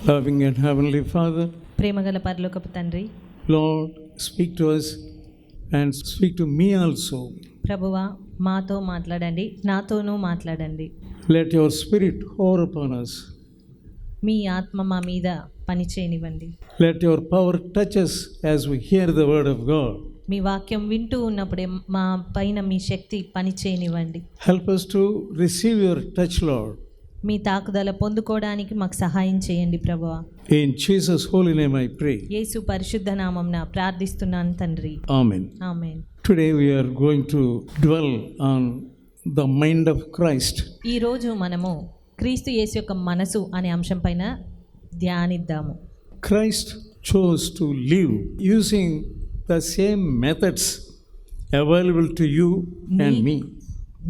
Loving and Heavenly Father, ప్రేమగల పరలోకపు తండ్రి, Lord, speak to us and speak to me also. ప్రభువా మాతో మాట్లాడండి, నాతోనూ మాట్లాడండి. Let your Spirit pour upon us. మీ ఆత్మ మా మీద పని చేయనివ్వండి. Let your power touch us as we hear the word of God. మీ వాక్యం వింటూ ఉన్నప్పుడే మా పైన మీ శక్తి పని చేయనివ్వండి. Help us to receive your touch, Lord. మీ తాకుదల పొందుకోవడానికి మాకు సహాయం చేయండి ప్రభువా. In Jesus' holy name I pray. యేసు పరిశుద్ధ నామమున ప్రార్థిస్తున్నాను తండ్రి. Amen. Amen. Today we are going to dwell on the mind of Christ. ఈ రోజు మనము క్రీస్తు యేసు యొక్క మనసు అనే అంశం పైన ధ్యానిద్దాము. Christ chose to live using the same methods available to you and me.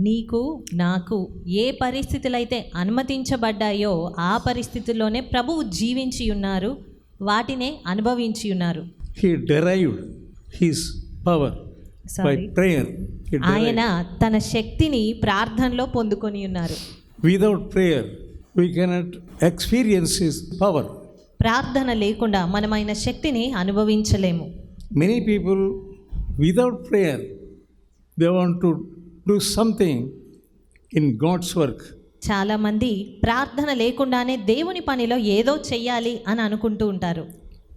నీకు నాకు ఏ పరిస్థితులు అయితే అనుమతించబడ్డాయో ఆ పరిస్థితుల్లోనే ప్రభువు జీవించి ఉన్నారు, వాటినే అనుభవించి ఉన్నారు. He derived his power by prayer. ఆయన తన శక్తిని ప్రార్థనలో పొందుకొని ఉన్నారు. Without prayer we cannot experience his power. ప్రార్థన లేకుండా మనం ఆయన శక్తిని అనుభవించలేము. Many people without prayer they want to do something in God's work. చాలామంది ప్రార్థన లేకుండానే దేవుని పనిలో ఏదో చెయ్యాలి అని అనుకుంటూ ఉంటారు.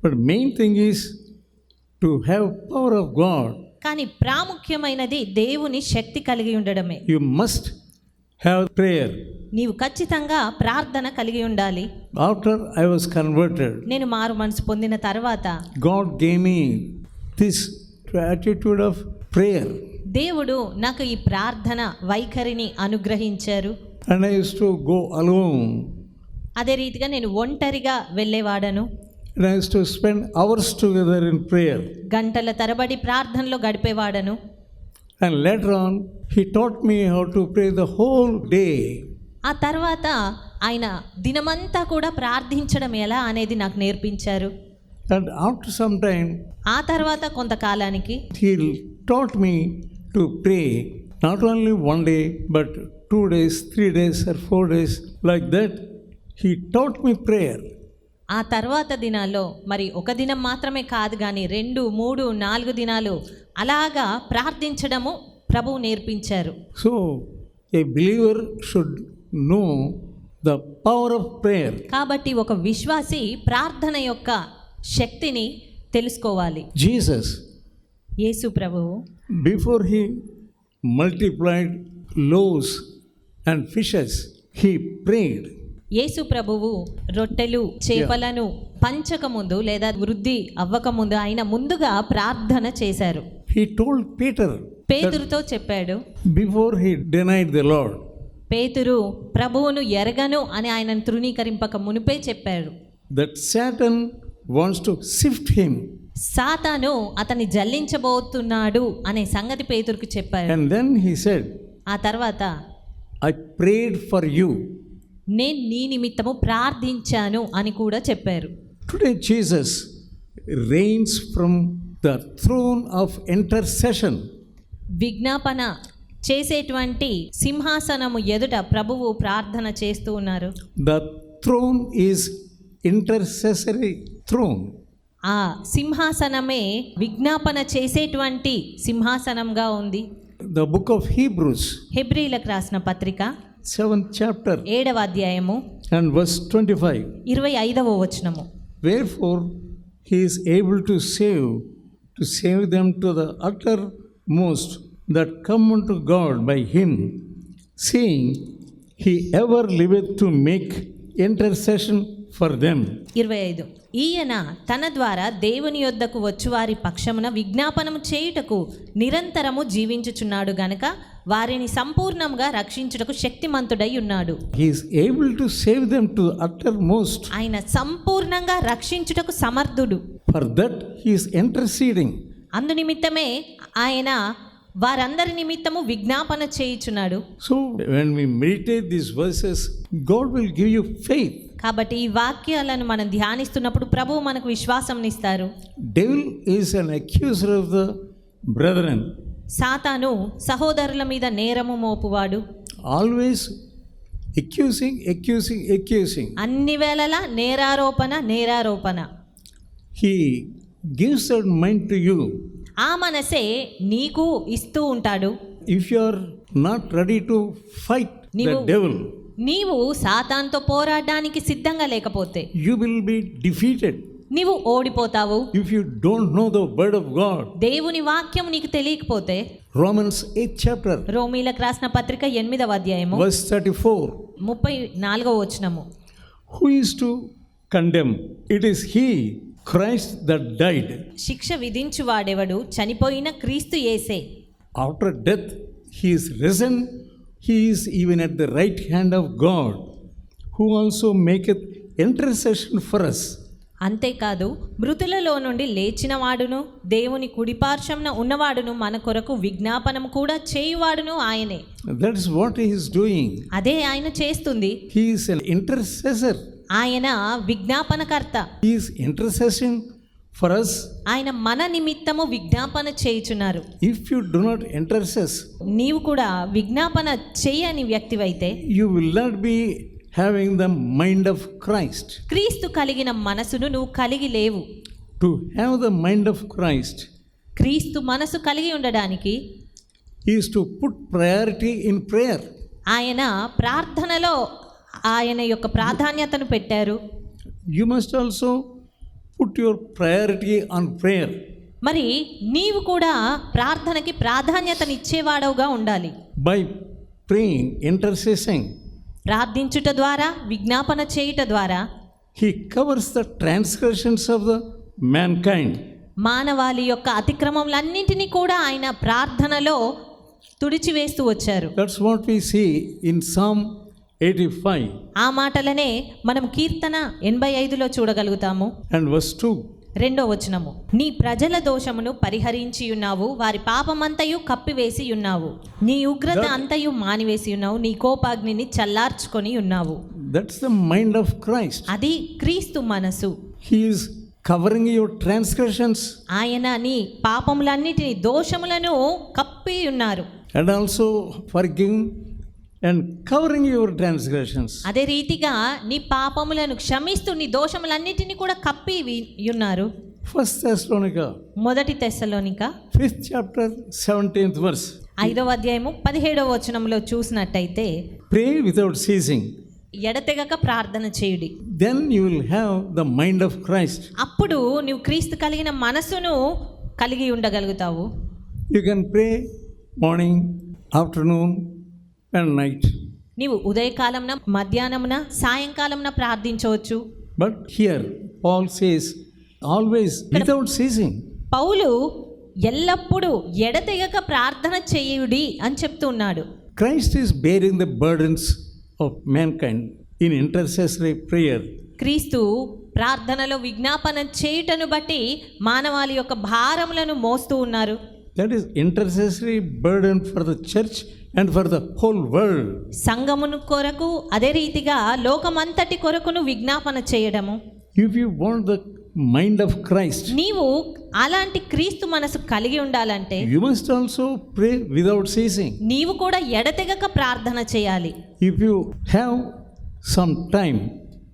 But main thing is to have power of God. కానీ ప్రాముఖ్యమైనది దేవుని శక్తి కలిగి ఉండడమే. You must have prayer. నీవు ఖచ్చితంగా ప్రార్థన కలిగి ఉండాలి. After I was converted, నేను మారు మనసు పొందిన తర్వాత God gave me this attitude of prayer. దేవుడు నాకు ఈ ప్రార్థన వైఖరిని అనుగ్రహించారు. And I used to go alone. అదే రీతిగా నేను ఒంటరిగా వెళ్ళేవాడను. And I used to spend hours together in prayer. గంటల తరబడి ప్రార్థనలో గడిపేవాడను. And later on, he taught me how to pray the whole day. ఆ తర్వాత ఆయన దినమంతా కూడా ప్రార్థించడం ఎలా అనేది నాకు నేర్పించారు. And after some time, ఆ తర్వాత కొంతకాలానికి he taught me to pray not only one day, but 2 days, 3 days, or 4 days. Like that, he taught me prayer. ఆ తర్వాత దినాల్లో మరి ఒక దినం మాత్రమే కాదు కానీ 2, 3, 4 దినాలు అలాగా ప్రార్థించడము ప్రభువు నేర్పించారు. So, a believer should know the power of prayer. కాబట్టి ఒక విశ్వాసి ప్రార్థన యొక్క శక్తిని తెలుసుకోవాలి. Jesus, యేసు ప్రభువు before he multiplied loaves and fishes, he prayed. యేసు ప్రభువు రొట్టెలు చేపలను పంచకముందు లేదా వృద్ధి అవ్వకముందు ఆయన ముందుగా ప్రార్థన చేశారు. He told Peter, పేతురుతో చెప్పాడు, before he denied the Lord, పేతురు ప్రభువును ఎరగను అని ఆయనను తృణీకరింపక మునిపే చెప్పాడు, that Satan wants to sift him. సాతాను అతన్ని జల్లించబోతున్నాడు అనే సంగతి పేతురుకు చెప్పాడు. And then he said, ఆ తర్వాత I prayed for you. నేను నీ నిమిత్తము ప్రార్థించాను అని కూడా చెప్పారు. Today Jesus reigns from the throne of intercession. విజ్ఞాపన చేసేటువంటి సింహాసనము ఎదుట ప్రభువు ప్రార్థన చేస్తూ ఉన్నారు. The throne is intercessory throne. ఆ సింహాసనమే విజ్ఞాపన చేసేటువంటి సింహాసనంగా ఉంది. The book of Hebrews, హెబ్రీలకు రాసిన పత్రిక 7th chapter 7వ అధ్యాయము and verse 25. 25వ వచనము. Wherefore he is able to save them to the uttermost that come unto God by him, seeing he ever liveth to make intercession for them. 25. ఈయన తన ద్వారా దేవుని యొద్దకు వచ్చువారి పక్షమున విజ్ఞాపనము చేయుటకు నిరంతరము జీవించుచున్నాడు గనుక వారిని సంపూర్ణంగా రక్షించుటకు శక్తిమంతుడై ఉన్నాడు. He is able to save them to the uttermost. ఆయన సంపూర్ణంగా రక్షించుటకు సమర్థుడు. For that he is interceding. అందు నిమిత్తమే ఆయన వారందరి నిమిత్తము విజ్ఞాపన చేయుచున్నాడు. So when we meditate these verses, God will give you faith. కాబట్టి ఈ వాక్యాలను మనం ధ్యానిస్తున్నప్పుడు ప్రభువు మనకు విశ్వాసం ఇస్తారు. Devil is an accuser of the brethren. సాతాను సహోదరుల మీద నేరము మోపువాడు. Always accusing. అన్ని వేళలా నేరారోపణ. He gives that mind to you. ఆ మనసే నీకు ఇస్తూ ఉంటాడు. If you are not ready to fight the devil, నీవు సాతానుతో పోరాడడానికి సిద్ధంగా లేకపోతే you will be defeated. నీవు ఓడిపోతావు. If you don't know the word of God, దేవుని వాక్యం నీకు తెలియకపోతే Romans 8th chapter, రోమీలకు రాసిన పత్రిక 8వ అధ్యాయము verse 34, 34వ వచనము. who is to condemn? It is he, Christ, that died. శిక్ష విధించువాడెవడు? చనిపోయిన క్రీస్తు యేసే. After death, he is risen. He is even at the right hand of God, who also maketh intercession for us. అంతేకాదు, మృతులలో నుండి లేచిన వాడును, దేవుని కుడిపార్శ్వమున ఉన్నవాడును, మన కొరకు విజ్ఞాపనం కూడా చేయువాడును ఆయనే. That is what he is doing. అదే ఆయన చేస్తుంది. He is an intercessor. ఆయన విజ్ఞాపనకర్త. He is intercession for us. ఆయన మన నిమిత్తము విజ్ఞాపన చేయుచున్నారు. If you do not intercess, నీవు కూడా విజ్ఞాపన చేయని వ్యక్తివైతే you will not be having the mind of Christ. క్రీస్తు కలిగిన మనసును నువ్వు కలిగి లేవు. To have the mind of Christ క్రీస్తు మనసు కలిగి ఉండడానికి is to put priority in prayer. ఆయన ప్రార్థనలో ఆయన యొక్క ప్రాధాన్యతను పెట్టారు. You must also put your priority on prayer. మరి నీవు కూడా ప్రార్థనకి ప్రాధాన్యతనిచ్చేవాడవుగా ఉండాలి. By praying, intercessing, ప్రార్థించుట ద్వారా, విజ్ఞాపన చేయుట ద్వారా he covers the transgressions of the mankind. మానవాళి యొక్క అతిక్రమములన్నింటినీ కూడా ఆయన ప్రార్థనలో తుడిచివేస్తూ వచ్చారు. That's what we see in Psalm 85 ఆ మాటలనే మనం కీర్తన 85లో చూడగలుగుతాము. and verse 2. 2వ వచనము. నీ ప్రజల దోషమును పరిహరించి ఉన్నావు, వారి పాపమంతయు కప్పివేసి ఉన్నావు, నీ ఉగ్రత అంతయు మానివేసి ఉన్నావు, నీ కోపాగ్నిని చల్లార్చుకొని ఉన్నావు. That's the mind of Christ. అది క్రీస్తు మనసు. He is covering your transgressions ఆయన నీ పాపములన్నిటిని, దోషములను కప్పి ఉన్నారు. and also forgiving and covering your transgressions. అదే రీతిగా నీ పాపములను క్షమిస్తూ నీ దోషములన్నిటిని కూడా కప్పి ఉన్నారు. 1 Thessalonica, మొదటి తెస్సలోనిక 5th chapter, 17th verse. 5వ అధ్యాయము 17వ వచనంలో చూసినట్టయితే, Pray without ceasing. ఎడతెగక ప్రార్థన చేయుడి. Then you will have the mind of Christ. అప్పుడు నువ్వు క్రీస్తు కలిగిన మనసును కలిగి ఉండగలుగుతావు. You can pray morning, afternoon and night. నీవు ఉదయకాలంన, మధ్యాహ్నమున, సాయంకాలంన ప్రార్థించవచ్చు. But here Paul says always without ceasing. పౌలు ఎల్లప్పుడూ ఎడతెగక ప్రార్థన చేయుడి అని చెప్తున్నాడు. Christ is bearing the burdens of mankind in intercessory prayer. క్రీస్తు ప్రార్థనలో విజ్ఞాపన చేయుటను బట్టి మానవాళి యొక్క భారములను మోస్తూ ఉన్నారు. That is intercessory burden for the church and for the whole world. సంఘమును కొరకు, అదే రీతిగా లోకమంతటి కొరకును విజ్ఞాపన చేయడము. If you want the mind of Christ, నీవు అలాంటి క్రీస్తు మనసు కలిగి ఉండాలంటే you must also pray without ceasing. నీవు కూడా ఎడతెగక ప్రార్థన చేయాలి. If you have some time,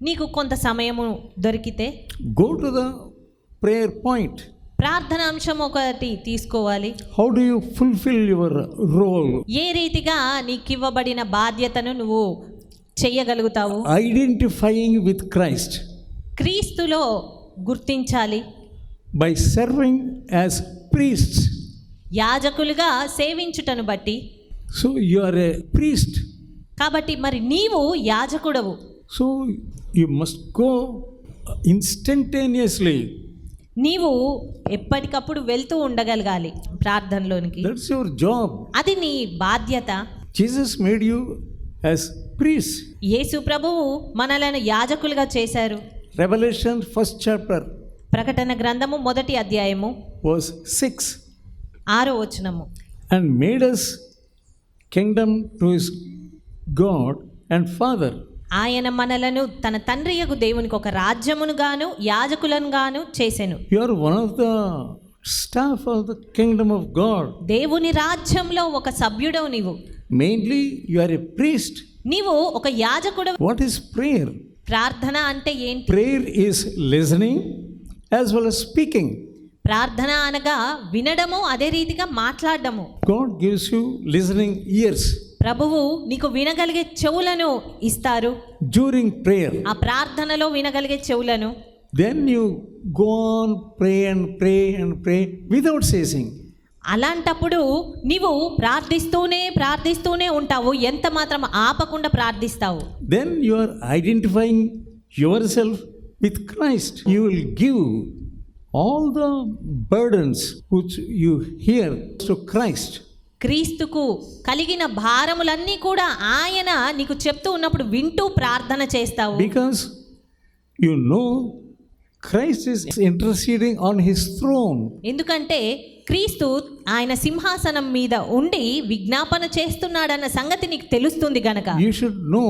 నీకు కొంత సమయము దొరికితే go to the prayer point. ప్రార్థన అంశం ఒకటి తీసుకోవాలి. How do you fulfill your role? ఏ రీతిగా నీకు ఇవ్వబడిన బాధ్యతను నువ్వు చేయగలుగుతావు? Identifying with Christ క్రీస్తులో గుర్తించాలి. by serving as priests. యాజకులుగా సేవించుటను బట్టి. So you are a priest. కాబట్టి మరి నీవు యాజకుడవు. So you must go instantaneously. నీవు ఎప్పటికప్పుడు వెళ్తూ ఉండగలగాలి ప్రార్థనలోనికి. That's your job. అది నీ బాధ్యత. Jesus made you as priests. యేసు ప్రభువు మనలను యాజకులుగా చేశారు. Revelation 1st chapter, ప్రకటన గ్రంథము 1వ అధ్యాయము verse 6. 6వ వచనము. And made us kingdom to his God and Father. ఆయన మనలను తన తండ్రియగు దేవునికి ఒక రాజ్యమును గాను యాజకులను గాను చేసెను. You are one of the staff of the kingdom of God. దేవుని రాజ్యంలో ఒక సభ్యుడవు నీవు. Mainly you are a priest. నీవు ఒక యాజకుడు. What is prayer? ప్రార్థన అంటే ఏంటి? Prayer is listening as well as speaking. ప్రార్థన అనగా వినడము, అదే రీతిగా మాట్లాడడము. God gives you listening ears ప్రభువు నీకు వినగలిగే చెవులను ఇస్తారు. during prayer. ఆ ప్రార్థనలో వినగలిగే చెవులను. Then you go on pray and pray and pray without ceasing. అలాంటప్పుడు నీవు ప్రార్థిస్తూనే ఉంటావు, ఎంత మాత్రం ఆపకుండా ప్రార్థిస్తావు. Then you are identifying yourself with Christ. You will give all the burdens which you hear to Christ. క్రీస్తుకు కలిగిన భారములన్నీ కూడా ఆయన నీకు చెప్తూ ఉన్నప్పుడు వింటూ ప్రార్థన చేస్తావు. Because you know Christ is interceding on his throne. ఎందుకంటే క్రీస్తు ఆయన సింహాసనం మీద ఉండి విజ్ఞాపన చేస్తున్నాడన్న సంగతి నీకు తెలుస్తుంది గనక. You should know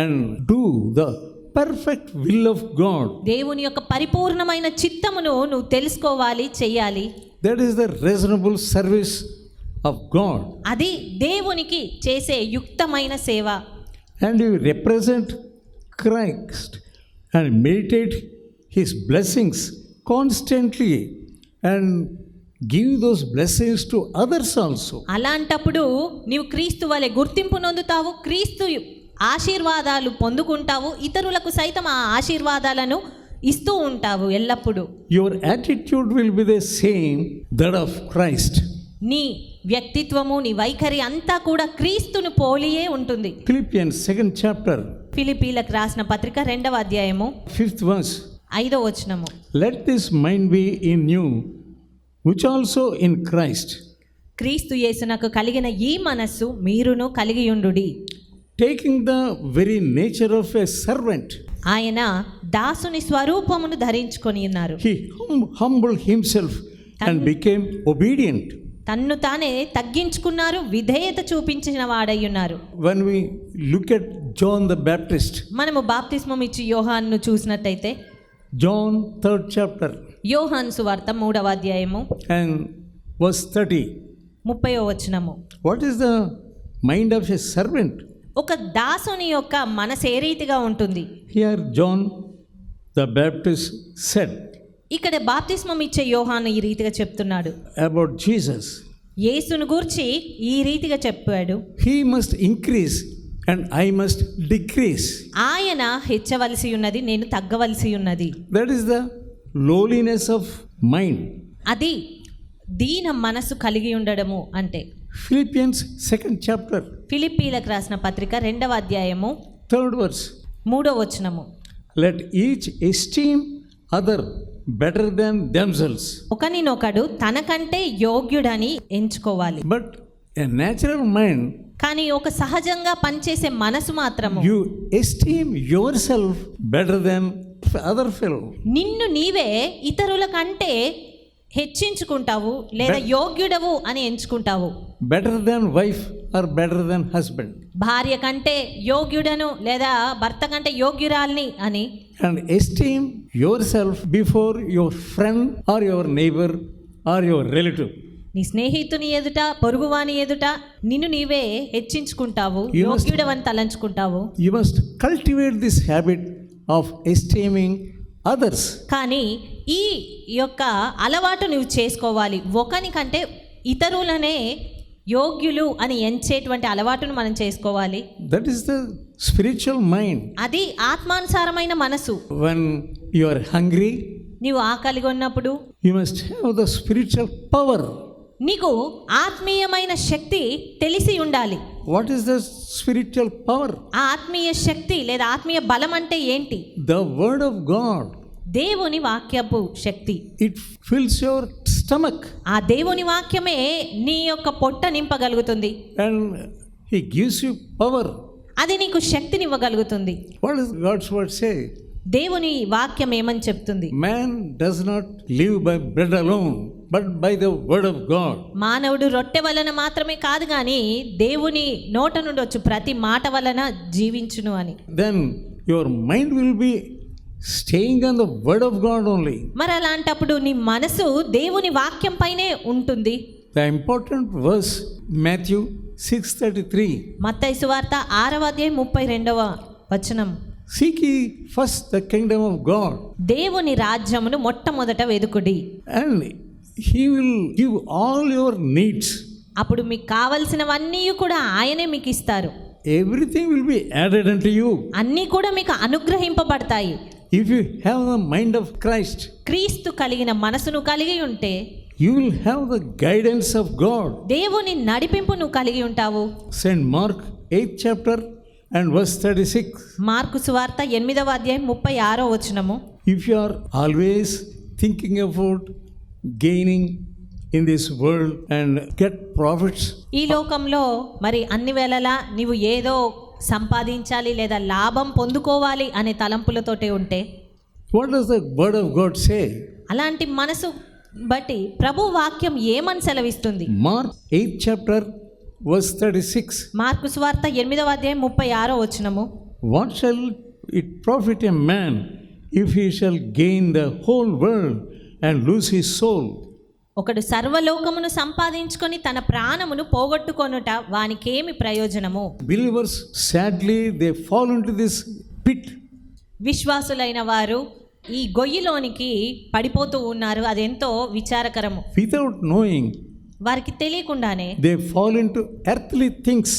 and do the perfect will of God. దేవుని యొక్క పరిపూర్ణమైన చిత్తమును నువ్వు తెలుసుకోవాలి, చెయ్యాలి. That is the reasonable service of God. అది దేవునికి చేసే యుక్తమైన సేవ. And you represent Christ and meditate his blessings constantly and give those blessings to others also. అలాంటప్పుడు నీవు క్రీస్తు వలె గుర్తింపు నొందుతావు, క్రీస్తు ఆశీర్వాదాలు పొందుకుంటావు, ఇతరులకు సైతం ఆ ఆశీర్వాదాలను ఇస్తూ ఉంటావు ఎల్లప్పుడూ. Your attitude will be the same that of Christ. నీ వ్యక్తిత్వము, నీ వైఖరి అంతా కూడా క్రీస్తును పోలియే ఉంటుంది. Philippians 2nd chapter, ఫిలిప్పీలకు రాసిన పత్రిక 2వ అధ్యాయము 5th verse. 5వ వచనము. Let this mind be in you, which also in Christ. క్రీస్తు యేసునకు కలిగిన ఈ మనస్సు మీరును కలిగియుండుడి. Taking the very nature of a servant. ఆయన దాసుని స్వరూపమును ధరించుకొని ఉన్నారు. He humbled himself and became obedient. తన్ను తానే తగ్గించుకున్నారు, విధేయత చూపించిన వాడై ఉన్నారు. When we look at John the Baptist, మనము బాప్తిస్మం ఇచ్చి యోహాన్ను చూసినట్టయితే John 3rd chapter యోహాను సువార్త 3వ అధ్యాయము and verse 30. 30వ వచనము. What is the mind of a servant? ఒక దాసుని యొక్క మనసు ఏ రీతిగా ఉంటుంది? Here John the Baptist said ఇక్కడ బాప్తిస్మం ఇచ్చే యోహాను ఈ రీతిగా చెప్తున్నాడు about Jesus. యేసును గూర్చి ఈ రీతిగా చెప్పాడు, He must increase and I must decrease. ఆయన హెచ్చవలసి ఉన్నది, నేను తగ్గవలసి ఉన్నది. That is the lowliness of mind. అది దీన మనసు కలిగి ఉండడము అంటే. Philippians 2nd chapter, ఫిలిప్పీలకు రాసిన పత్రిక 2వ అధ్యాయము 3rd verse. 3వ వచనము. Let each esteem other better than themselves. ఒకనినొకడు తనకంటే యోగ్యుడని ఎంచుకోవాలి. But a natural mind, కానీ ఒక సహజంగా పనిచేసే మనసు మాత్రము you esteem yourself better than other fellow. నిన్ను నీవే ఇతరుల కంటే హెచ్చించుకుంటావు లేదా యోగ్యుడవు అని ఎంచుకుంటావు. Better than wife or better than husband. భార్య కంటే యోగ్యుడను లేదా భర్త కంటే యోగ్యురాల్ని అని. And esteem yourself before your friend or your neighbor or your relative. నీ స్నేహితుని ఎదుట, పొరుగువాని ఎదుట నిన్ను నీవే హెచ్చించుకుంటావు, యోగ్యుడవని తలంచుకుంటావు. You must cultivate this habit of esteeming others. కానీ ఈ యొక్క అలవాటు నువ్వు చేసుకోవాలి. ఒకనికంటే ఇతరులనే యోగ్యులు అని ఎంచేటువంటి అలవాటును మనం చేసుకోవాలి. That is the spiritual mind. అది ఆత్మానుసారమైన మనసు. When you are hungry, నీవు ఆకలిగా ఉన్నప్పుడు you must have the spiritual power. నీకు ఆత్మీయమైన శక్తి తెలిసి ఉండాలి. What is the spiritual power? ఆ ఆత్మీయ శక్తి లేదా ఆత్మీయ బలం అంటే ఏంటి? The word of God. దేవుని వాక్యపు శక్తి. It fills your stomach. ఆ దేవుని వాక్యమే నీ యొక్క పొట్ట నింపగలుగుతుంది. And he gives you power. అది నీకు శక్తిని ఇవ్వగలుగుతుంది. What does God's word say? దేవుని వాక్యం ఏమని చెప్తుంది? Man does not live by bread alone, but by the word of God. మానవుడు రొట్టె వలన మాత్రమే కాదు కానీ దేవుని నోట నుండి వచ్చు ప్రతి మాట వలన జీవించును అని. Then your mind will be staying on the word of God only. మరి అలాంటప్పుడు నీ మనసు దేవుని వాక్యం పైనే ఉంటుంది. The important verse, Matthew 6:33. మత్తయి సువార్త 6వ అధ్యాయం 32వ వచనం. Seek ye first the kingdom of God, దేవుని రాజ్యమును మొట్టమొదట వెదుకుడి, and he will give all your needs. అప్పుడు మీకు కావలసినవన్నీ కూడా ఆయనే మీకు ఇస్తారు. Everything will be added unto you. అన్నీ కూడా మీకు అనుగ్రహింపబడతాయి. If you have the mind of Christ, క్రీస్తు కలిగిన మనసును కలిగి ఉంటే you will have the guidance of God. దేవుని నడిపింపు నువ్వు కలిగి ఉంటావు. St. Mark 8th chapter and verse 36. Mark సువార్త 8వ అధ్యాయం 36వ వచనము. If you are always thinking about gaining in this world and get profits, ఈ లోకంలో మరి అన్ని వేళలా నీవు ఏదో సంపాదించాలి లేదా లాభం పొందుకోవాలి అనే తలంపులతోటే ఉంటే, what does the word of God say? అలాంటి మనసు బట్టి ప్రభు వాక్యం ఏమని సెలవిస్తుంది? Mark 8th chapter verse 36. Mark సువార్త 8వ అధ్యాయం 36వ వచనము. What shall it profit a man if he shall gain the whole world and lose his soul? ఒకడు సర్వలోకమును సంపాదించుకొని తన ప్రాణమును పోగొట్టుకొనుట వానికేమి ప్రయోజనము? Believers, sadly, they fall into this pit. విశ్వాసులైన వారు ఈ గొయ్యిలోనికి పడిపోతూ ఉన్నారు. అదెంతో విచారకరము. Without knowing, వారికి తెలియకుండానే they fall into earthly things.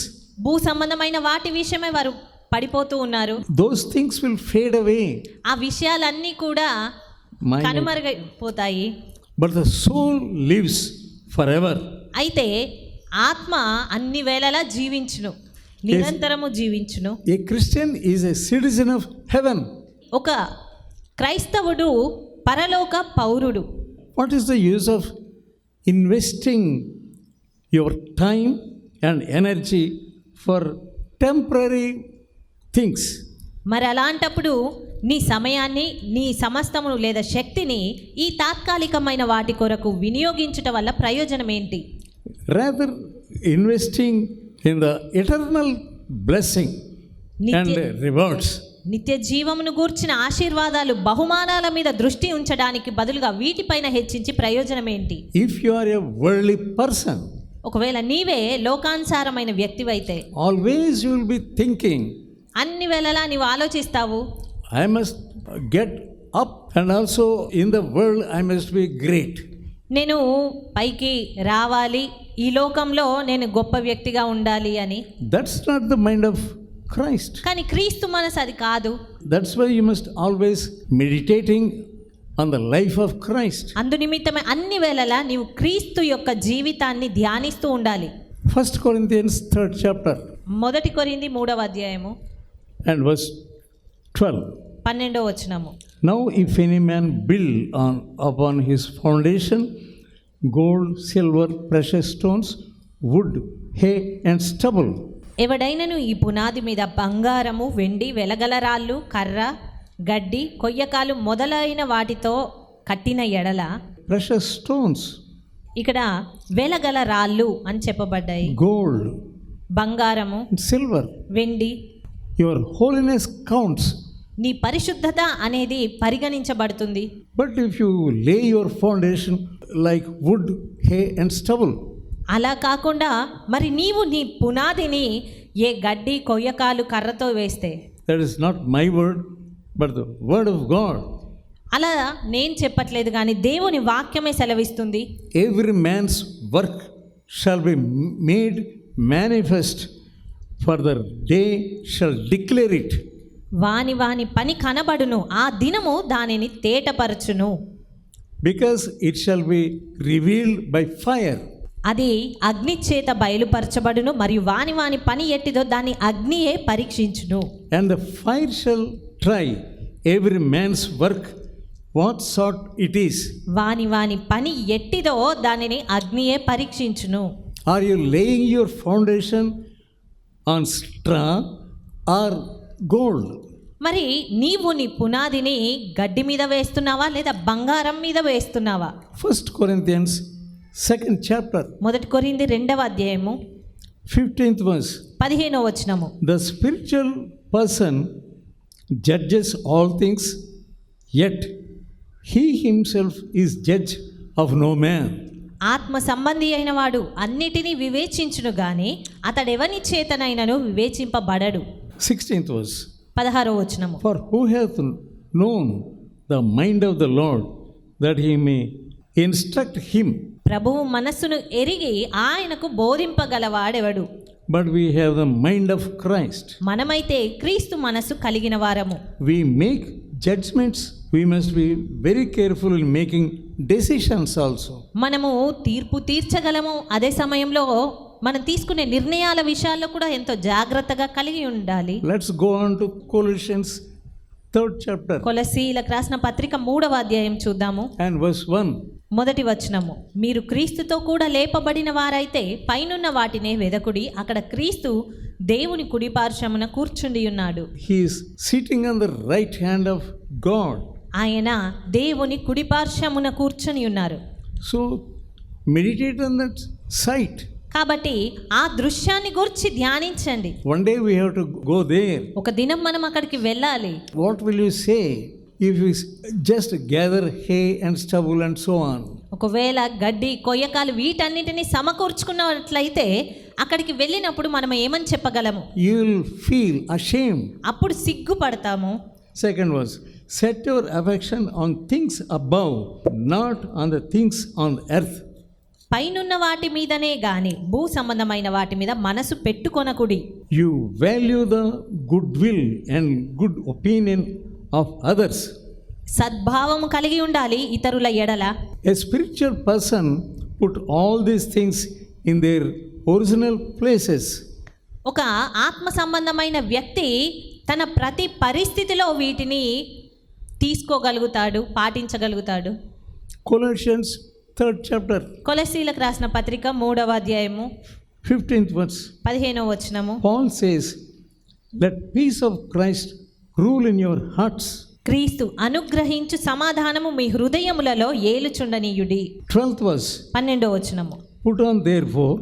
భూ సంబంధమైన వాటి విషయమై వారు పడిపోతూ ఉన్నారు. Those things will fade away. ఆ విషయాలన్నీ కూడా కనుమరుగైపోతాయి. But the soul lives forever. అయితే ఆత్మ అన్ని వేళలా జీవించును, నిరంతరము జీవించును. A Christian is a citizen of heaven. ఒక క్రైస్తవుడు పరలోక పౌరుడు. What is the use of investing your time and energy for temporary things? మరి అలాంటప్పుడు నీ సమయాన్ని, నీ సమస్తమును లేదా శక్తిని ఈ తాత్కాలికమైన వాటి కొరకు వినియోగించుట వల్ల ప్రయోజనం ఏంటి? Rather investing in the eternal blessing and rewards. నిత్య జీవమును గూర్చిన ఆశీర్వాదాలు, బహుమానాల మీద దృష్టి ఉంచడానికి బదులుగా వీటిపైన హెచ్చించి ప్రయోజనం ఏంటి? If you are a worldly person, ఒకవేళ నీవే లోకానుసారమైన వ్యక్తివైతే always you will be thinking, అన్ని వేళలా నీవు ఆలోచిస్తావు, I must get up and also in the world I must be great. నేను పైకి రావాలి, ఈ లోకంలో నేను గొప్ప వ్యక్తిగా ఉండాలి అని. That's not the mind of Christ. కానీ క్రీస్తు మనసు అది కాదు. That's why you must always meditating on the life of Christ. అందు నిమిత్తమే అన్ని వేళలా నీవు క్రీస్తు యొక్క జీవితాన్ని ధ్యానిస్తూ ఉండాలి. 1 Corinthians 3rd chapter 1 కొరింథీ 3వ అధ్యాయము and verse 12. 12వ వచనము. Now if any man build upon his foundation gold, silver, precious stones, wood, hay and stubble. ఎవడైనను ఈ పునాది మీద బంగారము, వెండి, వెలగల రాళ్ళు, కర్ర, గడ్డి, కొయ్యకాలు మొదలైన వాటితో కట్టిన ఎడల, precious stones, ఇక్కడ వెలగల రాళ్ళు అని చెప్పబడ్డాయి. gold, బంగారము, silver, వెండి, your holiness counts. నీ పరిశుద్ధత అనేది పరిగణించబడుతుంది. But if you lay your foundation like wood, hay and stubble, అలా కాకుండా మరి నీవు నీ పునాదిని ఏ గడ్డి, కొయ్యకాలు, కర్రతో వేస్తే, that is not my word but the word of God. అలా నేను చెప్పట్లేదు కానీ దేవుని వాక్యమే సెలవిస్తుంది. Every man's work shall be made manifest, for the day shall declare it. వాని వాని పని కనబడును, ఆ దినము దానిని తేటపరచును. Because it shall be revealed by fire. అది అగ్ని చేత బయలుపరచబడును, మరియు వాని వాని పని ఎట్టిదో దాన్ని అగ్నియే పరీక్షించును. And the fire shall try every man's work, what sort it is. వాని వాని పని ఎట్టిదో దానిని అగ్నియే పరీక్షించును. Are you laying your foundation on straw or gold? మరి నీవు నీ పునాదిని గడ్డి మీద వేస్తున్నావా లేదా బంగారం మీద వేస్తున్నావా? 1 Corinthians 2nd chapter 1 కొరింథీ 2వ అధ్యాయము 15th verse. 15వ వచనము. The spiritual person judges all things, yet he himself is judge of no man. ఆత్మ సంబంధి అయిన వాడు అన్నిటినీ వివేచించును గాని అతడెవని చేతనైనను వివేచింపబడడు. 16th verse. 16వ వచనము. For who hath known the mind of the Lord, that he may instruct him? ప్రభువు మనస్సును ఎరిగి ఆయనకు బోధింపగలవాడెవడు? But we have the mind of Christ. మనమైతే క్రీస్తు మనస్సు కలిగిన వారము. We make judgments. We must be very careful in making decisions also. మనము తీర్పు తీర్చగలము. అదే సమయంలో మనం తీసుకునే నిర్ణయాల విషయాల్లో కూడా ఎంతో జాగ్రత్తగా కలిగి ఉండాలి. Let's go on to Colossians 3rd chapter కొలస్సీలకు రాసిన పత్రిక 3వ అధ్యాయం చూద్దాము. and verse 1. మొదటి వచనము. మీరు క్రీస్తుతో కూడా లేపబడిన వారైతే పైనున్న వాటినే వెదకుడి, అక్కడ క్రీస్తు దేవుని కుడిపార్శ్వమున కూర్చుండి ఉన్నాడు. He is sitting on the right hand of God. ఆయన దేవుని కుడిపార్శ్వమున కూర్చొని ఉన్నారు. So meditate on that sight. కాబట్టి ఆ దృశ్యాన్ని గురించి ధ్యానించండి. One day we have to go there. ఒక దినం మనం అక్కడికి వెళ్ళాలి. What will you say if you just gather hay and stubble and so on? ఒకవేళ గడ్డి కొయ్యకాలు వీటన్నిటిని సమకూర్చుకున్నట్లయితే అక్కడికి వెళ్ళినప్పుడు మనం ఏమని చెప్పగలము? You will feel ashamed. అప్పుడు సిగ్గుపడతాము. Second verse. Set your affection on things above, not on the things on earth. పైనున్న వాటి మీదనే గాని భూ సంబంధమైన వాటి మీద మనసు పెట్టుకొనకుడి. You value the goodwill and good opinion of others. సద్భావము కలిగి ఉండాలి ఇతరుల ఎడల. A spiritual person put all these things in their original places. ఒక ఆత్మ సంబంధమైన వ్యక్తి తన ప్రతి పరిస్థితిలో వీటిని తీసుకోగలుగుతాడు, పాటించగలుగుతాడు. Colossians 3rd chapter కొలస్సీలకు రాసిన పత్రిక 3వ అధ్యాయము 15th verse. 15వ వచనము. Paul says, let peace of Christ rule in your hearts. క్రీస్తు అనుగ్రహించు సమాధానము మీ హృదయములలో ఏలుచుండనీయుడి. 12th verse. 12వ వచనము. Put on therefore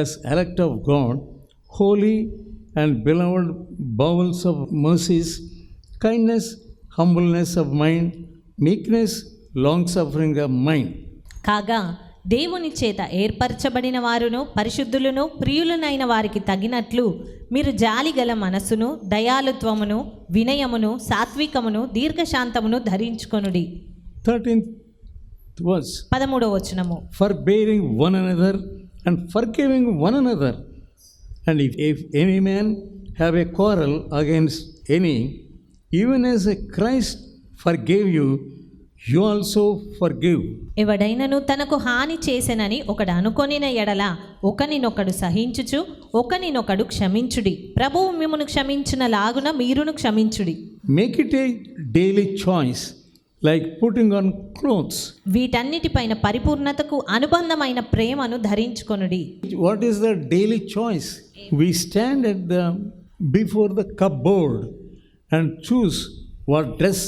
as elect of God, holy and beloved, bowels of mercies, kindness, humbleness of mind, meekness, long suffering of mind. కాగా దేవుని చేత ఏర్పరచబడిన వారును పరిశుద్ధులను ప్రియులనైన వారికి తగినట్లు మీరు జాలిగల మనస్సును, దయాలుత్వమును, వినయమును, సాత్వికమును, దీర్ఘశాంతమును ధరించుకొనుడి. 13th verse. 13వ వచనము. Forbearing one another and forgiving one another. And if any man have a quarrel against any, even as Christ forgave you, you also forgive. ఎవడైనను తనకు హాని చేసెనని ఒకడు అనుకొనిన ఎడల ఒకనినొకడు సహించుచు ఒకనినొకడు క్షమించుడి. ప్రభువు మిమ్మును క్షమించిన లాగున మీరును క్షమించుడి. Make it a daily choice, like putting on clothes. వీటన్నిటిపైన పరిపూర్ణతకు అనుబంధమైన ప్రేమను ధరించుకొనుడి. What is the daily choice? We stand at before the cupboard and choose what dress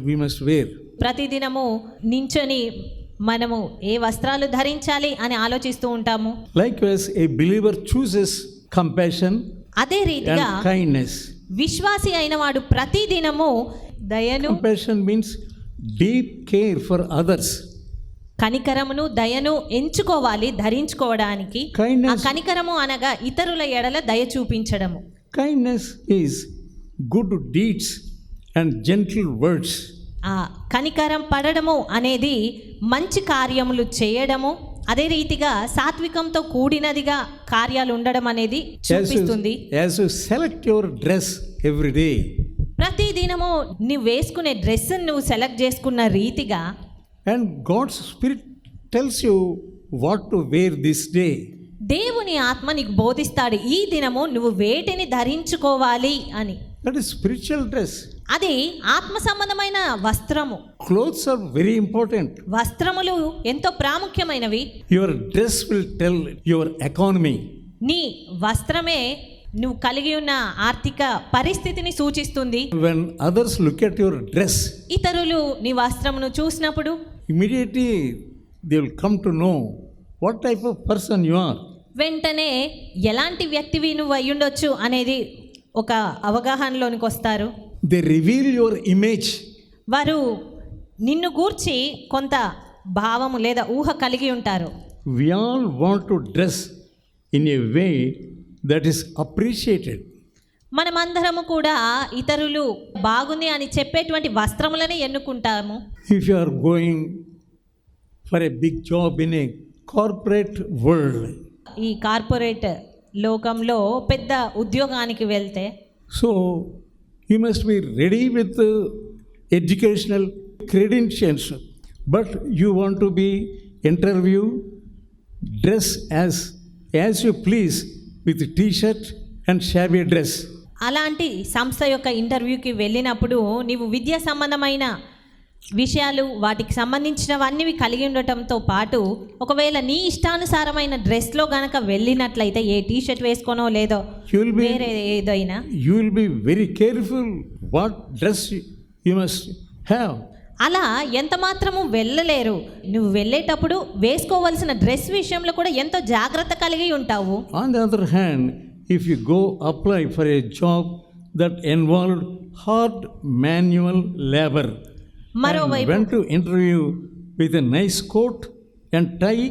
we must wear. ప్రతిదినము నించొని మనము ఏ వస్త్రాలు ధరించాలి అని ఆలోచిస్తూ ఉంటాము. Likewise, a believer chooses compassion అదే రీతిగా and kindness. విశ్వాసి అయిన వాడు ప్రతిదినము దయను, Compassion means deep care for others. కనికరమును, దయను ఎంచుకోవాలి ధరించుకోవడానికి. ఆ Kindness, కనికరము అనగా ఇతరుల ఎడల దయ చూపించడము. kindness is good deeds and gentle words. ఆ కనికరం పడడము అనేది మంచి కార్యములు చేయడము, అదే రీతిగా సాత్వికంతో కూడినదిగా కార్యాలు ఉండడం అనేది చూపిస్తుంది. As you select your dress every day, ప్రతి దినము నువ్వు వేసుకునే డ్రెస్ నువ్వు సెలెక్ట్ చేసుకున్న రీతిగా, and God's Spirit tells you what to wear this day. దేవుని ఆత్మ నీకు బోధిస్తాడు ఈ దినము నువ్వు వేటిని ధరించుకోవాలి అని. That is spiritual dress. అది ఆత్మ సంబంధమైన వస్త్రము. Clothes are very important. వస్త్రములు ఎంతో ప్రాముఖ్యమైనవి. Your dress will tell your economy. నీ వస్త్రమే నువ్వు కలిగి ఉన్న ఆర్థిక పరిస్థితిని సూచిస్తుంది. When others look at your dress, ఇతరులు నీ వస్త్రమును చూసినప్పుడు immediately they will come to know what type of person you are. వెంటనే ఎలాంటి వ్యక్తివి నువ్వు అయ్యుండొచ్చు అనేది ఒక అవగాహనలోనికి వస్తారు. They reveal your image. వారు నిన్ను గూర్చి కొంత భావము లేదా ఊహ కలిగి ఉంటారు. We all want to dress in a way that is appreciated. మనమందరము కూడా ఇతరులు బాగుంది అని చెప్పేటువంటి వస్త్రములని ఎన్నుకుంటాము. If you are going for a big job in a corporate world, ఈ కార్పొరేట్ లోకంలో పెద్ద ఉద్యోగానికి వెళ్తే so you must be ready with the educational credentials, but you want to be interview, dress as you please with t-shirt and shabby dress. అలాంటి సంస్థ యొక్క ఇంటర్వ్యూకి వెళ్ళినప్పుడు నీవు విద్యా సంబంధమైన విషయాలు వాటికి సంబంధించినవన్నీ కలిగి ఉండటంతో పాటు ఒకవేళ నీ ఇష్టానుసారమైన డ్రెస్లో గనక వెళ్ళినట్లయితే ఏ టీ షర్ట్ వేసుకోనో లేదో వేరే ఏదైనా you will be very careful what dress you must have. అలా ఎంత మాత్రము వెళ్ళలేరు. నువ్వు వెళ్ళేటప్పుడు వేసుకోవలసిన డ్రెస్ విషయంలో కూడా ఎంతో జాగ్రత్త కలిగి ఉంటావు. On the other hand, if you go apply for a job that involved hard manual labor, మరోవైపు went to interview with a nice coat and tie,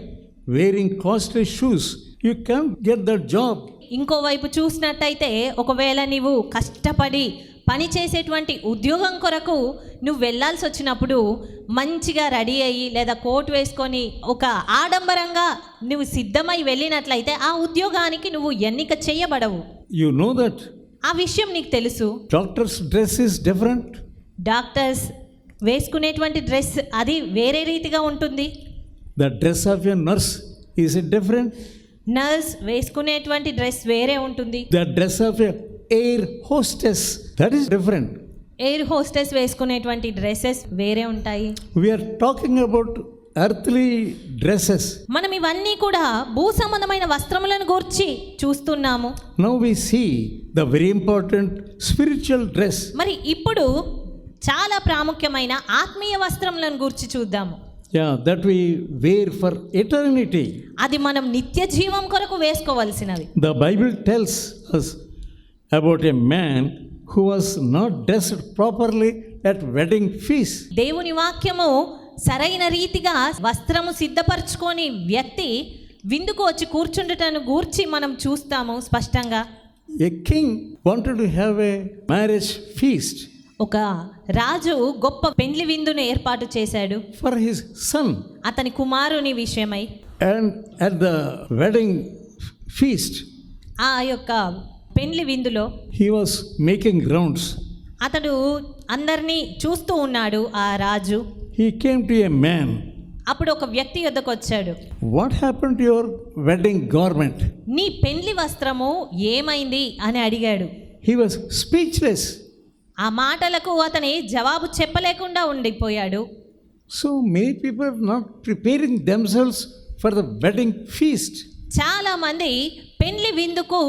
wearing costly shoes, you can't get that job. ఇంకోవైపు చూసినట్టయితే ఒకవేళ నీవు కష్టపడి పని చేసేటువంటి ఉద్యోగం కొరకు నువ్వు వెళ్ళాల్సి వచ్చినప్పుడు మంచిగా రెడీ అయ్యి లేదా కోట్ వేసుకొని ఒక ఆడంబరంగా నువ్వు సిద్ధమై వెళ్ళినట్లయితే ఆ ఉద్యోగానికి నువ్వు ఎన్నిక చేయబడవు. You know that ఆ విషయం నీకు తెలుసు. doctor's dress is different. Doctors వేసుకునేటువంటి డ్రెస్ అది వేరే రీతిగా ఉంటుంది. The dress of a nurse is different. Nurse వేసుకునేటువంటి డ్రెస్ వేరే ఉంటుంది. The dress of a air hostess, that is different. Air hostess వేసుకునేటువంటి డ్రెస్సెస్ వేరే ఉంటాయి. We are talking about earthly dresses. మనం ఇవన్నీ కూడా భూ సంబంధమైన వస్త్రములను గూర్చి చూస్తున్నాము. Now we see the very important spiritual dress. మరి ఇప్పుడు చాలా ప్రాముఖ్యమైన ఆత్మీయ వస్త్రములను గూర్చి చూద్దాము. Yeah, that we wear for eternity. అది మనం నిత్య జీవం కొరకు వేసుకోవలసినవి. The Bible tells us about a man who was not dressed properly at wedding feast. దేవుని వాక్యము సరైన రీతిగా వస్త్రము సిద్ధపరచుకొని వ్యక్తి విందుకు వచ్చి కూర్చుండటను గూర్చి మనం చూస్తాము స్పష్టంగా. A king wanted to have a marriage feast ఒక రాజు గొప్ప పెండ్లి విందును ఏర్పాటు చేశాడు for his son. అతని కుమారుని విషయమై. And at the wedding feast, ఆ యొక్క పెండ్లి విందులో he was making rounds. అతడు అందరినీ చూస్తూ ఉన్నాడు ఆ రాజు. He came to a man. అప్పుడు ఒక వ్యక్తి యొద్దకు వచ్చాడు. What happened to your wedding garment? నీ పెండ్లి వస్త్రము ఏమైంది అని అడిగాడు. He was speechless. ఆ మాటలకు అతని జవాబు చెప్పలేకుండా ఉండిపోయాడు. So many people are not preparing themselves for the wedding feast. చాలా మంది పెండ్లి విందుకు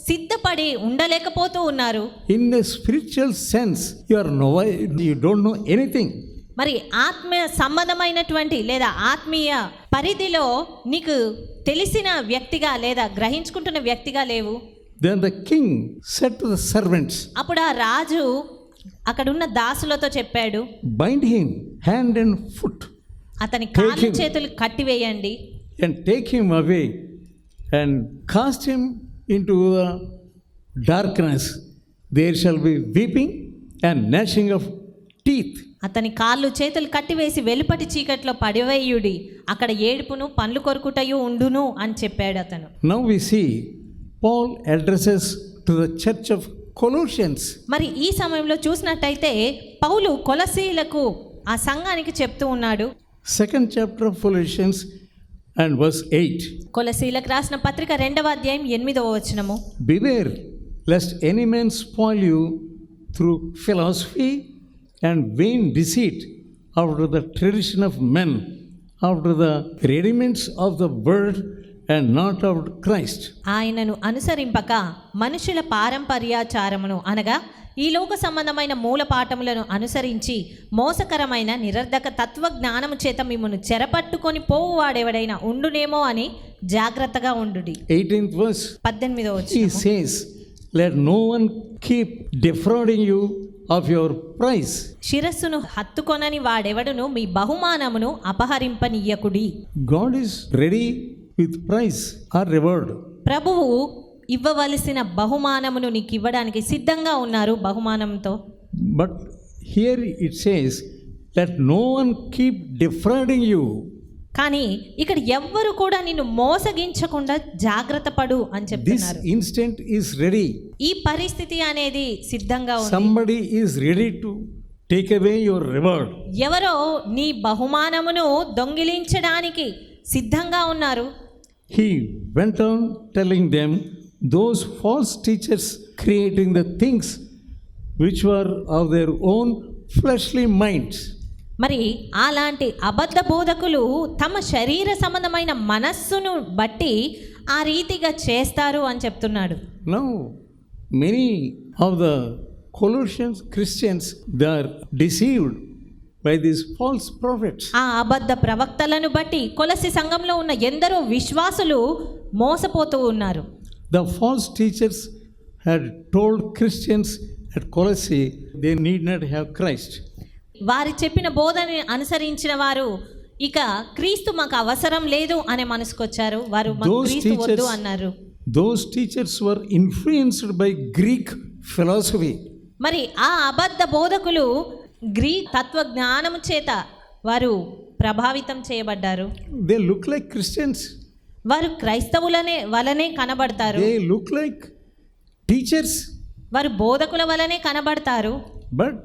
సిద్ధపడి ఉండలేకపోతూ ఉన్నారు. In a spiritual sense, you don't know anything. మరి ఆత్మీయ సంబంధమైనటువంటి లేదా ఆత్మీయ పరిధిలో నీకు తెలిసిన వ్యక్తిగా లేదా గ్రహించుకుంటున్న వ్యక్తిగా లేవు. Then the king said to the servants, అప్పుడు ఆ రాజు అక్కడున్న దాసులతో చెప్పాడు, bind him hand and foot అతని కాళ్ళు చేతులు కట్టివేయండి and take him away and cast him into the darkness. There shall be weeping and gnashing of teeth. అతని కాళ్ళు చేతులు కట్టివేసి వెలుపటి చీకట్లో పడివేయుడి, అక్కడ ఏడుపును పండ్లు కొరుకుటయు ఉండును అని చెప్పాడు అతను. Now we see Paul addresses to the church of Colossians. మరి ఈ సమయంలో చూసినట్టయితే పౌలు కొలసీలకు ఆ సంఘానికి చెప్తూ ఉన్నాడు. 2nd chapter of Colossians and verse 8. కొలసీలకు రాసిన పత్రిక 2వ అధ్యాయం 8వ వచనము. Beware lest any man spoil you through philosophy and vain deceit, after the tradition of men, after the rudiments of the world, and not of Christ. ఆయనను అనుసరింపక మనుషుల పారంపర్యాచారమును అనగా ఈ లోక సంబంధమైన మూల పాఠములను అనుసరించి మోసకరమైన నిరర్ధక తత్వ జ్ఞానము చేత మిమ్మును చెరపట్టుకొని పోవువాడెవడైనా ఉండునేమో అని జాగ్రత్తగా ఉండుడి. 18th verse. 18వ He వచనము. says, let no one keep defrauding you of your prize. శిరస్సును హత్తుకొనని వాడెవడును మీ బహుమానమును అపహరింపనీయకుడి. God is ready with prize or reward. ప్రభువు ఇవ్వవలసిన బహుమానమును నీకు ఇవ్వడానికి సిద్ధంగా ఉన్నారు బహుమానంతో. But here it says, let no one keep defrauding you. కానీ ఇక్కడ ఎవ్వరు కూడా నిన్ను మోసగించకుండా జాగ్రత్త పడు అని This చెప్తున్నారు. instant is ready. ఈ పరిస్థితి అనేది సిద్ధంగా ఉంది. Somebody is ready to take away your reward. ఎవరో నీ బహుమానమును దొంగిలించడానికి సిద్ధంగా ఉన్నారు. He went on telling them, those false teachers creating the things which were of their own fleshly minds. మరి అలాంటి అబద్ధ బోధకులు తమ శరీర సంబంధమైన మనస్సును బట్టి ఆ రీతిగా చేస్తారు అని చెప్తున్నాడు. Now, many of the Colossians Christians, they are deceived by these false prophets. ఆ అబద్ధ ప్రవక్తలను బట్టి కొలసి సంఘంలో ఉన్న ఎందరో విశ్వాసులు మోసపోతూ ఉన్నారు. The false teachers had told Christians at Colossae they need not have Christ. వారి చెప్పిన బోధని అనుసరించిన వారు ఇక క్రీస్తు మాకు అవసరం లేదు అనే మనసుకొచ్చారు. వారు మాకు క్రీస్తు వద్దు అన్నారు. Those teachers were influenced by Greek philosophy. మరి ఆ అబద్ధ బోధకులు గ్రీక్ తత్వజ్ఞానము చేత వారు ప్రభావితం చేయబడ్డారు. They look like Christians. వారు క్రైస్తవులనే వలనే కనబడతారు. They look like teachers. వారు బోధకుల వలనే కనబడతారు. But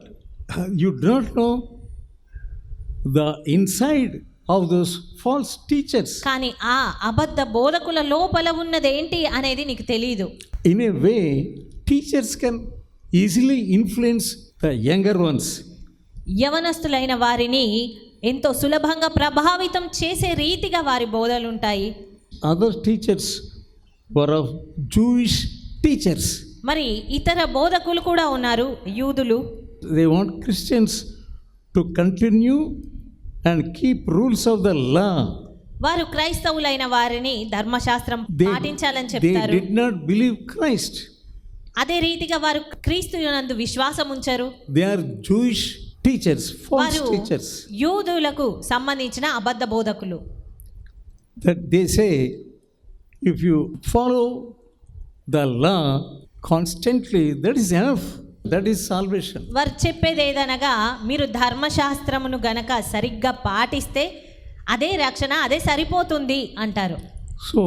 you do not know the inside of those false teachers. కానీ ఆ అబద్ధ బోధకుల లోపల ఉన్నది ఏంటి అనేది నీకు తెలియదు. In a way, teachers can easily influence the younger ones. యవనస్తులైన వారిని ఎంతో సులభంగా ప్రభావితం చేసే రీతిగా వారి బోధలు ఉంటాయి. Other teachers were of Jewish teachers. మరి ఇతర బోధకులు కూడా ఉన్నారు, యూదులు. They want Christians to continue and keep rules of the law. వారు క్రైస్తవులైన వారిని ధర్మశాస్త్రం పాటించాలని They చెప్తారు. did not believe Christ. అదే రీతిగా వారు క్రీస్తు యందు విశ్వాసం ఉంచరు. They are Jewish teachers, false వారు teachers. యూదులకు సంబంధించిన అబద్ధ బోధకులు. That they say, if you follow the law constantly, that is enough. That is salvation. వారు చెప్పేది ఏదనగా మీరు ధర్మశాస్త్రమును గనక సరిగ్గా పాటిస్తే అదే రక్షణ, అదే సరిపోతుంది అంటారు. So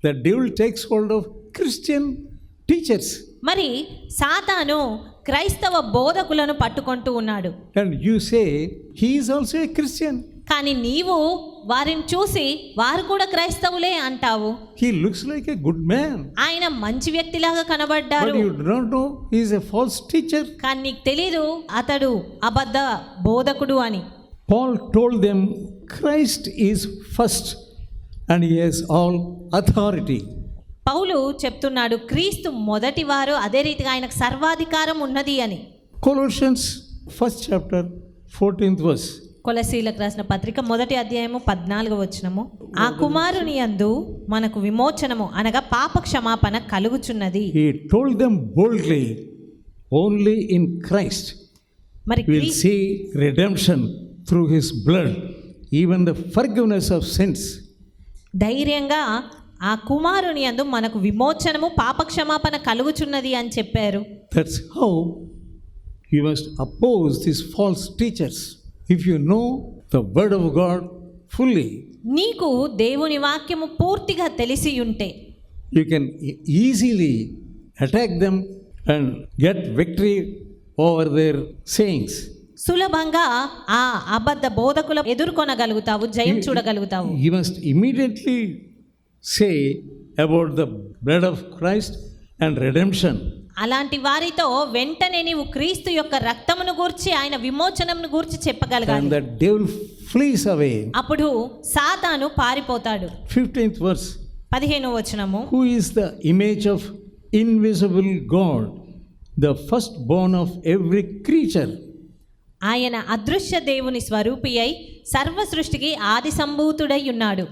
the devil takes hold of Christian teachers. మరి సాతాను క్రైస్తవ బోధకులను పట్టుకుంటూ ఉన్నాడు. And you say, he is also a Christian. కానీ నీవు వారిని చూసి వారు కూడా క్రైస్తవులే అంటావు. He looks like a good man. ఆయన మంచి వ్యక్తిలాగా కనబడ్డారు. But you do not know he is a false teacher. కానీ నీకు తెలీదు అతడు అబద్ధ బోధకుడు అని. Paul told them, Christ is first and he has all authority. పౌలు చెప్తున్నాడు క్రీస్తు మొదటివారు, అదే రీతిగా ఆయనకు సర్వాధికారం ఉన్నది అని. Colossians 1st chapter 14th verse. కొలసీలకు రాసిన పత్రిక 1వ అధ్యాయము 14వ వచనము. ఆ కుమారుని యందు మనకు విమోచనము అనగా పాప క్షమాపణ కలుగుచున్నది. He told them boldly, only in Christ మరి we will see redemption through his blood, even the forgiveness of sins. ధైర్యంగా ఆ కుమారుని యందు మనకు విమోచనము పాప క్షమాపణ కలుగుచున్నది అని చెప్పారు. That's how you must oppose these false teachers. If you know the word of God fully, నీకు దేవుని వాక్యము పూర్తిగా తెలిసి ఉంటే you can easily attack them and get victory over their sayings. సులభంగా ఆ అబద్ధ బోధకులు ఎదుర్కొనగలుగుతావు, జయం చూడగలుగుతావు. You must immediately say about the blood of Christ and redemption. అలాంటి వారితో వెంటనే నీవు క్రీస్తు యొక్క రక్తమును గూర్చి, ఆయన విమోచనమును గూర్చి చెప్పగలగాలి. And the devil flees away. అప్పుడు సాతాను పారిపోతాడు. 15th verse. 15వ వచనము. Who is the image of invisible God, the firstborn of every creature? ఆయన అదృశ్య దేవుని స్వరూపి అయి సర్వ సృష్టికి ఆది సంభూతుడై ఉన్నాడు.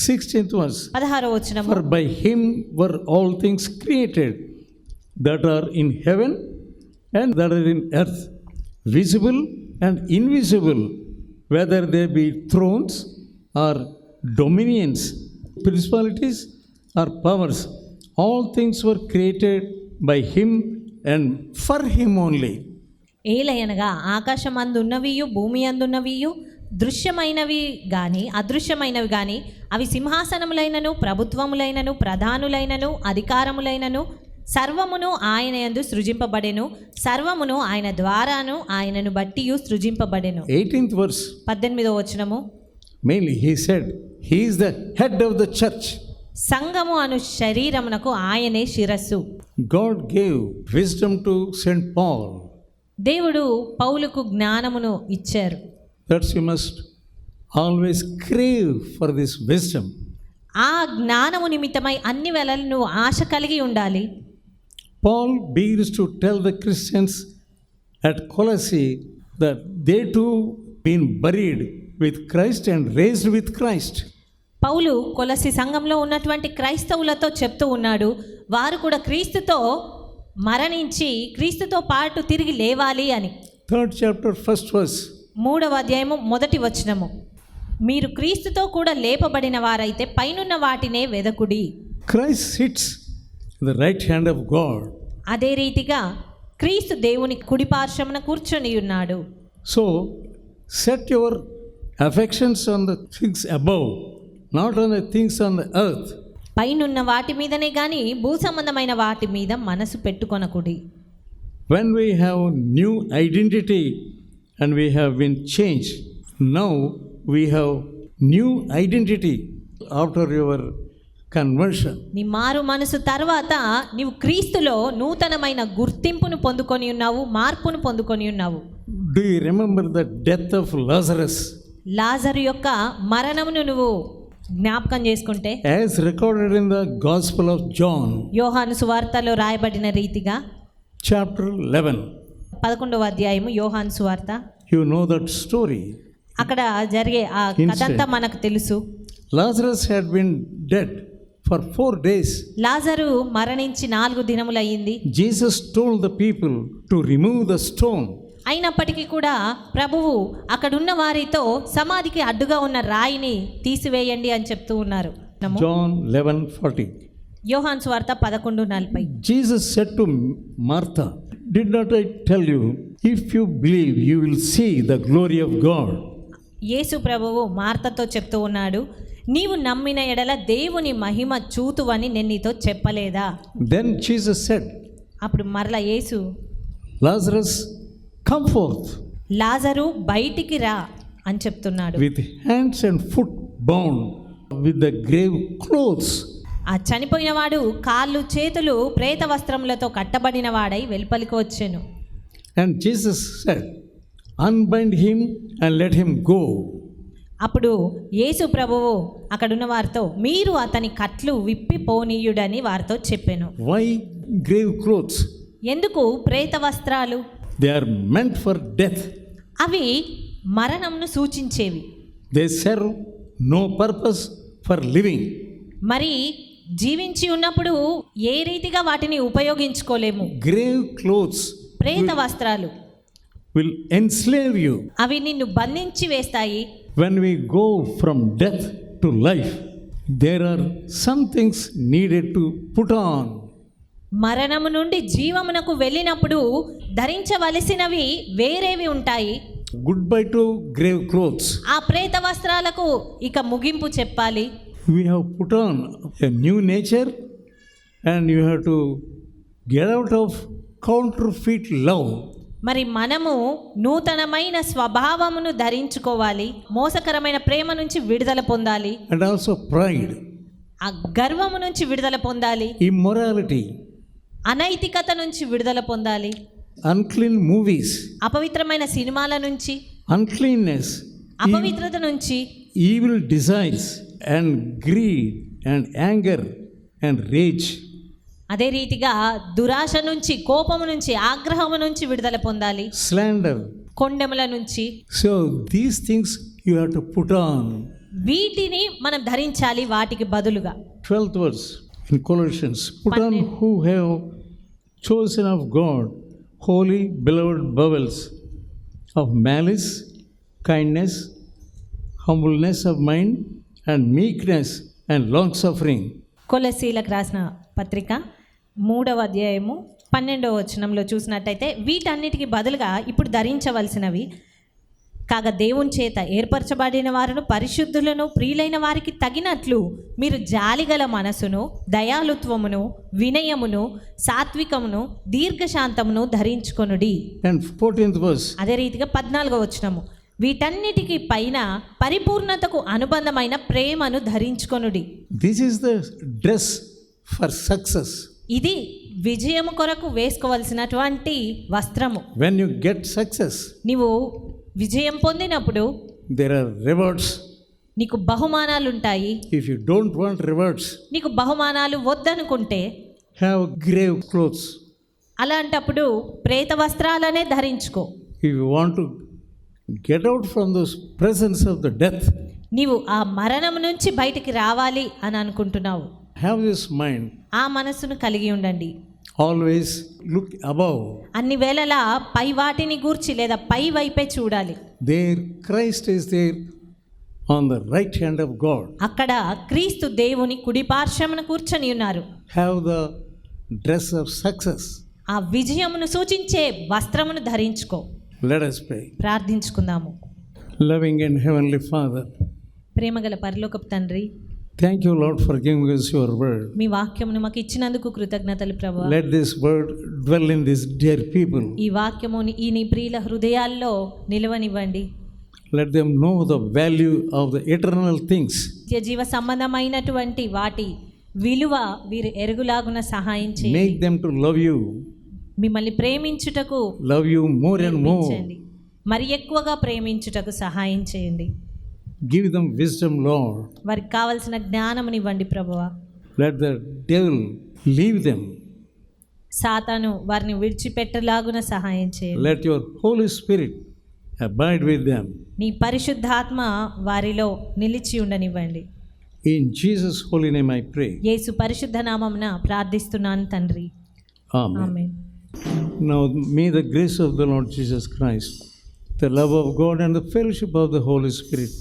16th verse. 16వ వచనము. For by him were all things created, that are in heaven and that are in earth, visible and invisible, whether they be thrones or dominions, principalities or powers. All things were created by him and for him only. ఏలయనగా ఆకాశమందున్నవియు భూమి అందున్నవియు దృశ్యమైనవి గాని అదృశ్యమైనవి గాని అవి సింహాసనములైనను ప్రభుత్వములైనను ప్రధానులైనను అధికారములైనను సర్వమును ఆయన యందు సృజింపబడెను, సర్వమును ఆయన ద్వారాను ఆయనను బట్టియు సృజింపబడెను. 18th verse, 18వ వచనము. mainly he said, he is the head of the church. సంఘము అను శరీరమునకు ఆయనే శిరస్సు. God gave wisdom to St. Paul. దేవుడు పౌలుకు జ్ఞానమును ఇచ్చారు. That you must always crave for this wisdom. ఆ జ్ఞానము నిమిత్తమై అన్ని వేళలు నువ్వు ఆశ కలిగి ఉండాలి. Paul begins to tell the Christians at Colossae that they too been buried with Christ and raised with Christ. పౌలు కొలసి సంఘంలో ఉన్నటువంటి క్రైస్తవులతో చెప్తూ ఉన్నాడు, వారు కూడా క్రీస్తుతో మరణించి క్రీస్తుతో పాటు తిరిగి లేవాలి అని. 3rd chapter 1st verse, 3వ అధ్యాయము 1వ వచనము. మీరు క్రీస్తుతో కూడా లేపబడిన వారైతే పైనున్న వాటినే వెదకుడి. Christ sits at the right hand of God. అదే రీతిగా క్రీస్తు దేవుని కుడి పార్శ్వమున కూర్చొని ఉన్నాడు. So set your affections on the things above, not on the things on the earth. పైనున్న వాటి మీదనే గాని భూ సంబంధమైన వాటి మీద మనసు పెట్టుకొనకుడి. When we have new identity and we have been changed, now we have new identity after your conversion. నీ మారు మనసు తర్వాత నీవు క్రీస్తులో నూతనమైన గుర్తింపును పొందుకొని ఉన్నావు, మార్పును పొందుకొని ఉన్నావు. Do you remember the death of Lazarus? లాజరు యొక్క మరణమును నువ్వు జ్ఞాపకం చేసుకుంటే, as recorded in the Gospel of John, యోహాను సువార్తలో రాయబడిన రీతిగా chapter 11. 11వ అధ్యాయము యోహాను సువార్త. You know that story. అక్కడ జరిగే ఆ కథంతా మనకు తెలుసు. Lazarus had been dead for 4 days. లాజరు మరణించి 4 దినములు అయ్యింది. Jesus told the people to remove the stone. అయినప్పటికీ కూడా ప్రభువు అక్కడున్న వారితో సమాధికి అడ్డుగా ఉన్న రాయిని తీసివేయండి అని చెప్తూ ఉన్నారు. John 11:40. యోహాను సువార్త 11:40. Jesus said to Martha, did not I tell you, if you believe you will see the glory of God? యేసు ప్రభువు మార్తతో చెప్తూ ఉన్నాడు, నీవు నమ్మిన ఎడల దేవుని మహిమ చూతువని నేను నీతో చెప్పలేదా? Then Jesus said, అప్పుడు మరలా యేసు, Lazarus, come forth. లాజరు బయటికి రా అని చెప్తున్నాడు. With hands and foot bound with the grave clothes. ఆ చనిపోయిన వాడు కాళ్ళు చేతులు ప్రేత వస్త్రములతో కట్టబడిన వాడై వెలుపలికి వచ్చెను. And Jesus said, unbind him and let him go. అప్పుడు యేసు ప్రభువు అక్కడున్న వారితో, మీరు అతని కట్లు విప్పి పోనీయుడని వారితో చెప్పెను. Why grave clothes? ఎందుకు ప్రేత వస్త్రాలు? They are meant for death. అవి మరణంను సూచించేవి. They serve no purpose for living. మరి జీవించి ఉన్నప్పుడు ఏ రీతిగా వాటిని ఉపయోగించుకోలేము. Grave clothes ప్రేత వస్త్రాలు will enslave you. అవి నిన్ను బంధించి వేస్తాయి. When we go from death to life, there are some things needed to put on. మరణము నుండి జీవమునకు వెళ్ళినప్పుడు ధరించవలసినవి వేరేవి ఉంటాయి. Goodbye to grave clothes. ఆ ప్రేత వస్త్రాలకు ఇక ముగింపు చెప్పాలి. We have put on a new nature and you have to get out of counterfeit love. మరి మనము నూతనమైన స్వభావమును ధరించుకోవాలి, మోసకరమైన ప్రేమ నుంచి విడుదల పొందాలి, And also pride, ఆ గర్వము నుంచి విడుదల పొందాలి, immorality, అనైతికత నుంచి విడుదల పొందాలి, unclean movies, అపవిత్రమైన సినిమాల నుంచి, uncleanness, అపవిత్రత నుంచి, evil desires and greed and anger and rage. అదే రీతిగా దురాశ నుంచి, కోపము నుంచి, ఆగ్రహము నుంచి విడుదల పొందాలి, slander. కొండెముల నుంచి. So these things you have to put on. వీటిని మనం ధరించాలి వాటికి బదులుగా. 12th verse in Colossians, put on who have chosen of God holy beloved bowels of malice, kindness, humbleness of mind, and meekness and long suffering. కొలస్సీలకు రాసిన పత్రిక 3వ అధ్యాయము 12వ వచనంలో చూసినట్టయితే వీటన్నిటికీ బదులుగా ఇప్పుడు ధరించవలసినవి కాగా దేవుని చేత ఏర్పరచబడిన వారును పరిశుద్ధులను ప్రియులైన వారికి తగినట్లు మీరు జాలిగల మనసును దయాలుత్వమును వినయమును సాత్వికమును దీర్ఘశాంతమును ధరించుకొనుడి. And 14th verse. అదే రీతిగా 14వ వచనము వీటన్నిటికీ పైన పరిపూర్ణతకు అనుబంధమైన ప్రేమను ధరించుకొనుడి. This is the dress for success. ఇది విజయము కొరకు వేసుకోవలసినటువంటి వస్త్రము. When you get success, నీవు విజయం పొందినప్పుడు there are rewards. నీకు బహుమానాలు ఉంటాయి. If you don't want rewards, నీకు బహుమానాలు వద్దనుకుంటే have grave clothes. అలాంటప్పుడు ప్రేత వస్త్రాలనే ధరించుకో. If you want to get out from those presence of the death, నీవు ఆ మరణం నుంచి బయటికి రావాలి అని అనుకుంటున్నావు, have this mind. ఆ మనసును కలిగి ఉండండి. Always look above. అన్ని వేళలా పై వాటిని గూర్చి లేదా పై వైపే చూడాలి. There Christ is there on the right hand of God. అక్కడ క్రీస్తు దేవుని కుడి పార్శ్వమున కూర్చొని ఉన్నారు. Have the dress of success. ఆ విజయమును సూచించే వస్త్రమును ధరించుకో. Let us pray. ప్రార్థించుకుందాము. Loving and heavenly Father, ప్రేమగల పరలోకపు తండ్రి, thank you, Lord, for giving us your word. మీ వాక్యమును మాకు ఇచ్చినందుకు కృతజ్ఞతలు ప్రభువా. Let this word dwell in these dear people. ఈ వాక్యము ఈ నీ ప్రియుల హృదయాల్లో నిలవనివ్వండి. Let them know the value of the eternal things. జీవ సంబంధమైనటువంటి వాటి విలువ వీరు ఎరుగులాగున సహాయం చేయండి. Make them to love you. మిమ్మల్ని ప్రేమించుటకు Love you more and more. నేర్పించండి. మరి ఎక్కువగా ప్రేమించుటకు సహాయం చేయండి. Give them wisdom, Lord. వారికి కావలసిన జ్ఞానమునివ్వండి ప్రభువా. Let the devil leave them. సాతాను వారిని విడిచిపెట్టలాగున సహాయం చేయండి. Let your Holy Spirit abide with them. నీ పరిశుద్ధాత్మ వారిలో నిలిచి ఉండనివ్వండి. In Jesus' holy name I pray. యేసు పరిశుద్ధ నామమున ప్రార్థిస్తున్నాను తండ్రి. Amen. Amen. Now may the grace of the Lord Jesus Christ, the love of God and the fellowship of the Holy Spirit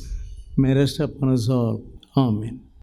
may rest upon us all. Amen.